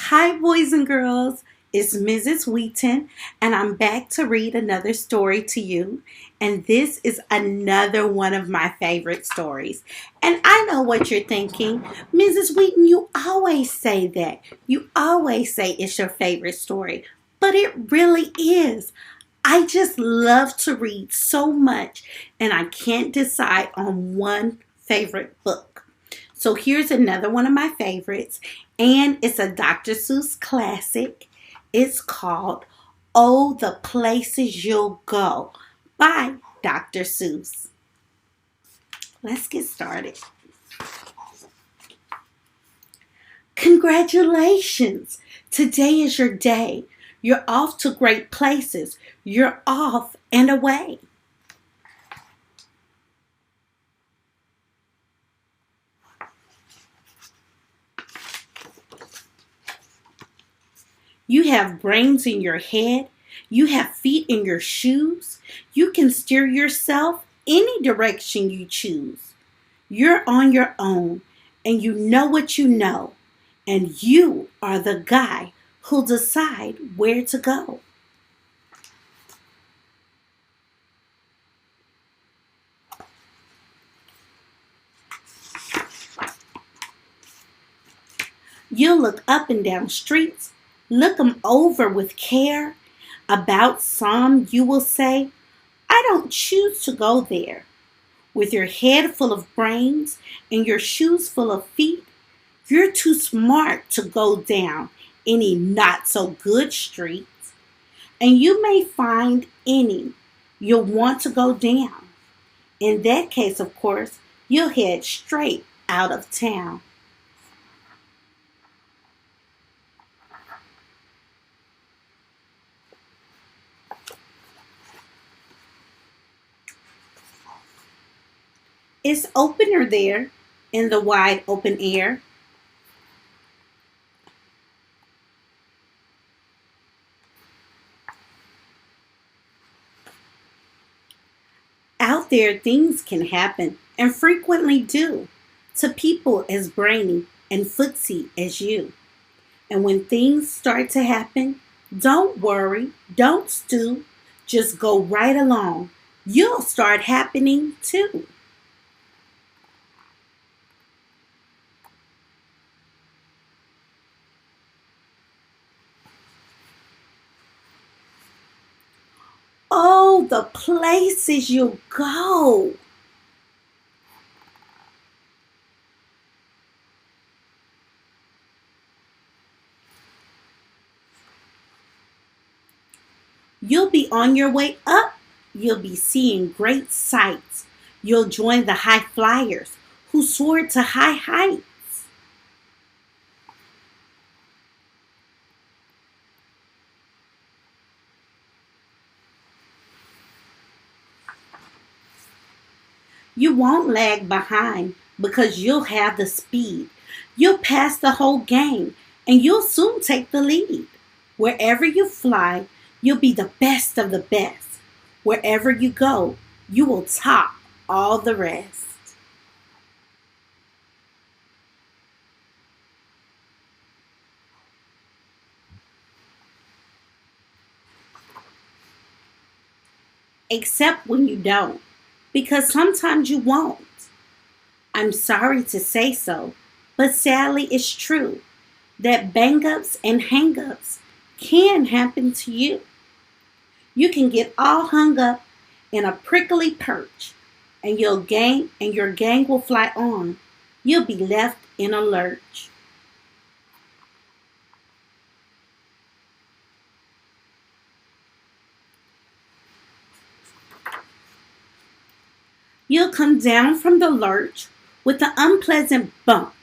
Hi, boys and girls. It's Mrs. Wheaton, and I'm back to read another story to you. And this is another one of my favorite stories. And I know what you're thinking. Mrs. Wheaton, you always say that. You always say it's your favorite story. But it really is. I just love to read so much, and I can't decide on one favorite book. So here's another one of my favorites, and it's a Dr. Seuss classic. It's called Oh, the Places You'll Go by Dr. Seuss. Let's get started. Congratulations! Today is your day. You're off to great places. You're off and away. You have brains in your head. You have feet in your shoes. You can steer yourself any direction you choose. You're on your own, and you know what you know. And you are the guy who'll decide where to go. You'll look up and down streets, look 'em over with care. About some you will say, I don't choose to go there. With your head full of brains and your shoes full of feet, you're too smart to go down any not so good streets. And you may find any you'll want to go down. In that case, of course, you'll head straight out of town. It's opener there in the wide open air. Out there, things can happen and frequently do to people as brainy and footsy as you. And when things start to happen, don't worry, don't stew, just go right along. You'll start happening too. Oh, the places you go. You'll be on your way up. You'll be seeing great sights. You'll join the high flyers who soar to high heights. You won't lag behind because you'll have the speed. You'll pass the whole gang and you'll soon take the lead. Wherever you fly, you'll be the best of the best. Wherever you go, you will top all the rest. Except when you don't, because sometimes you won't. I'm sorry to say so, but sadly it's true that bang ups and hang ups can happen to you. You can get all hung up in a prickly perch, and your gang will fly on. You'll be left in a lurch. You'll come down from the lurch with an unpleasant bump,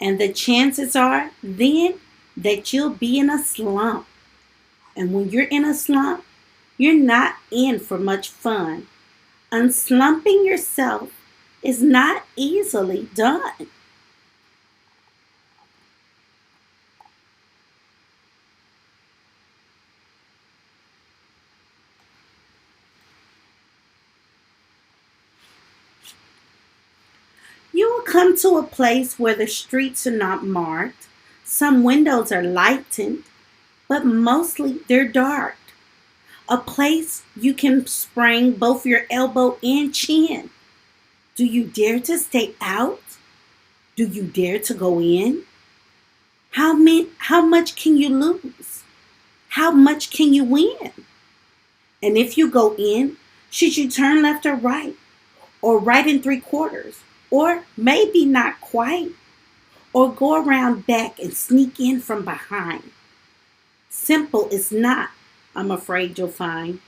and the chances are then that you'll be in a slump. And when you're in a slump, you're not in for much fun. Unslumping yourself is not easily done. You will come to a place where the streets are not marked. Some windows are lightened, but mostly they're dark. A place you can sprain both your elbow and chin. Do you dare to stay out? Do you dare to go in? How much can you lose? How much can you win? And if you go in, should you turn left or right? Or right and three quarters? Or maybe not quite? Or go around back and sneak in from behind? Simple is not, I'm afraid you'll find,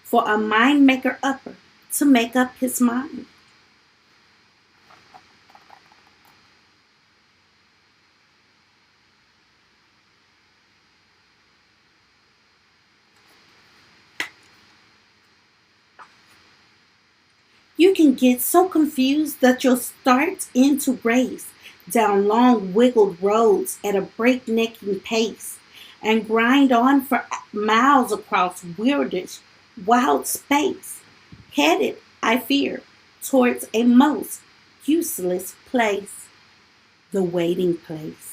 for a mind maker upper to make up his mind. You can get so confused that you'll start in to race down long wiggled roads at a breaknecking pace and grind on for miles across weirdish, wild space, headed, I fear, towards a most useless place, the waiting place.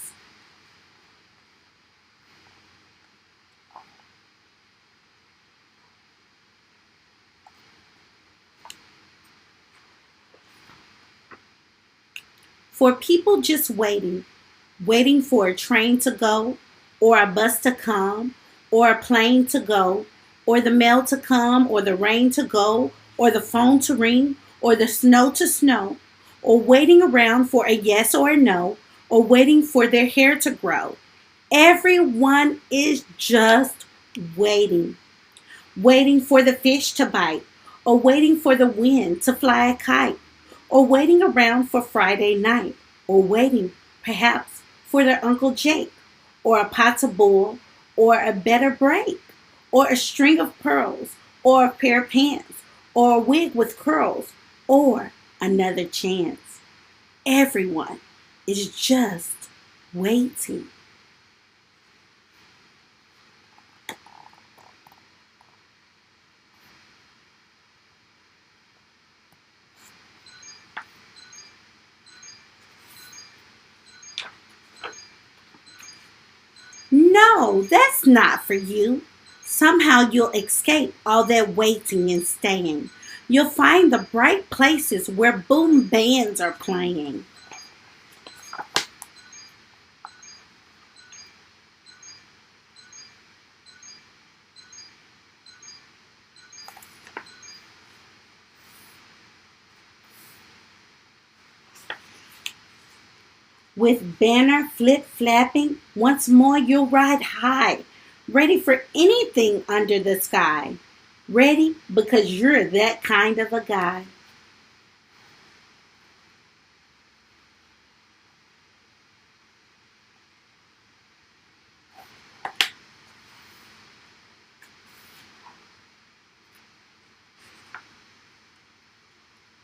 For people just waiting, waiting for a train to go, or a bus to come, or a plane to go, or the mail to come, or the rain to go, or the phone to ring, or the snow to snow, or waiting around for a yes or a no, or waiting for their hair to grow. Everyone is just waiting. Waiting for the fish to bite, or waiting for the wind to fly a kite, or waiting around for Friday night, or waiting, perhaps, for their Uncle Jake, or a pot to boil, or a better break, or a string of pearls, or a pair of pants, or a wig with curls, or another chance. Everyone is just waiting. No, that's not for you. Somehow you'll escape all that waiting and staying. You'll find the bright places where boom bands are playing. With banner flip flapping, once more you'll ride high, ready for anything under the sky. Ready because you're that kind of a guy.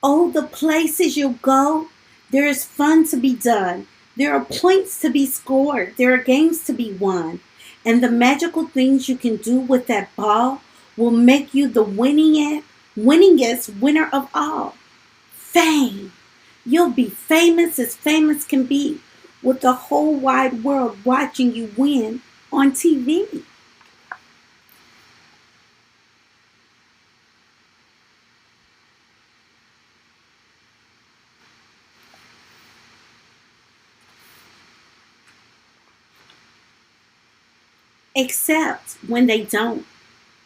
Oh, the places you'll go. There is fun to be done. There are points to be scored. There are games to be won. And the magical things you can do with that ball will make you the winningest winner of all. Fame. You'll be famous as famous can be, with the whole wide world watching you win on TV. Except when they don't,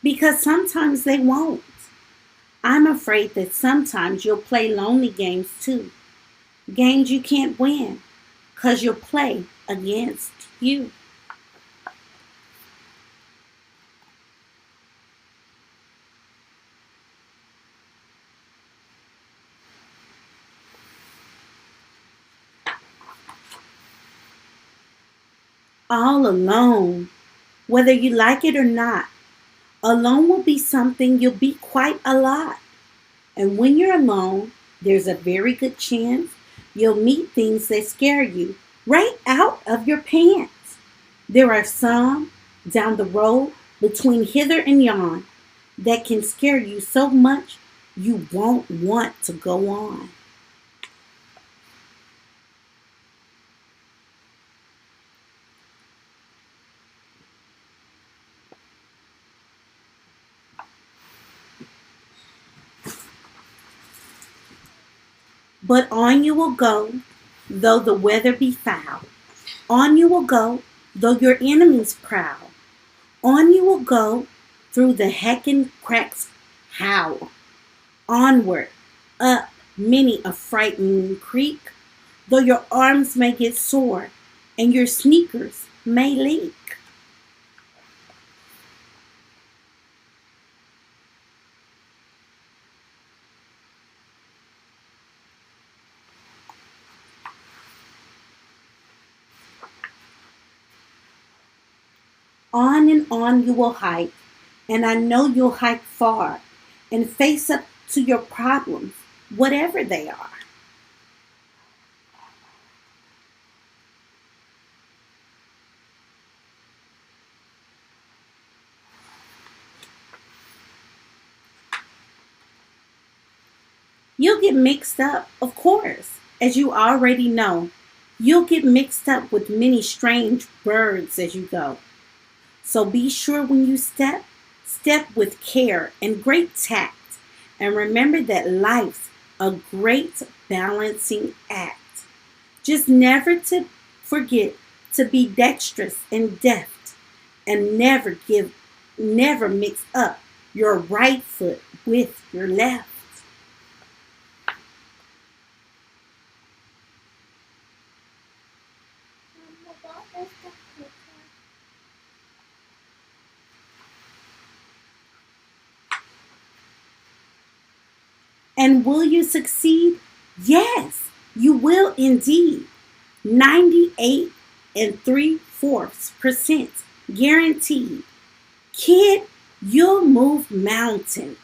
because sometimes they won't. I'm afraid that sometimes you'll play lonely games too. Games you can't win, because you'll play against you. All alone, whether you like it or not. Alone will be something you'll be quite a lot. And when you're alone, there's a very good chance you'll meet things that scare you right out of your pants. There are some down the road between hither and yon that can scare you so much you won't want to go on. But on you will go, though the weather be foul. On you will go, though your enemies prowl. On you will go, through the heckin' cracks howl. Onward, up many a frightening creek, though your arms may get sore and your sneakers may leak. On and on you will hike, and I know you'll hike far and face up to your problems, whatever they are. You'll get mixed up, of course, as you already know. You'll get mixed up with many strange birds as you go. So be sure when you step, step with care and great tact. And remember that life's a great balancing act. Just never to forget to be dexterous and deft and never mix up your right foot with your left. And will you succeed? Yes, you will indeed. 98 and 3/4% guaranteed. Kid, you'll move mountains.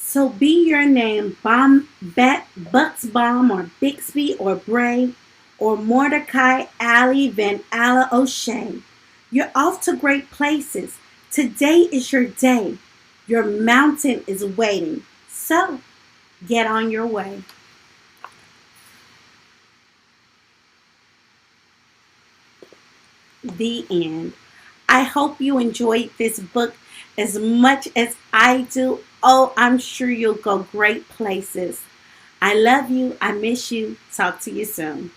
So be your name Bucksbaum or Bixby or Bray or Mordecai Alley Van Alla O'Shea. You're off to great places. Today is your day. Your mountain is waiting. So get on your way. The end. I hope you enjoyed this book as much as I do. Oh, I'm sure you'll go great places. I love you. I miss you. Talk to you soon.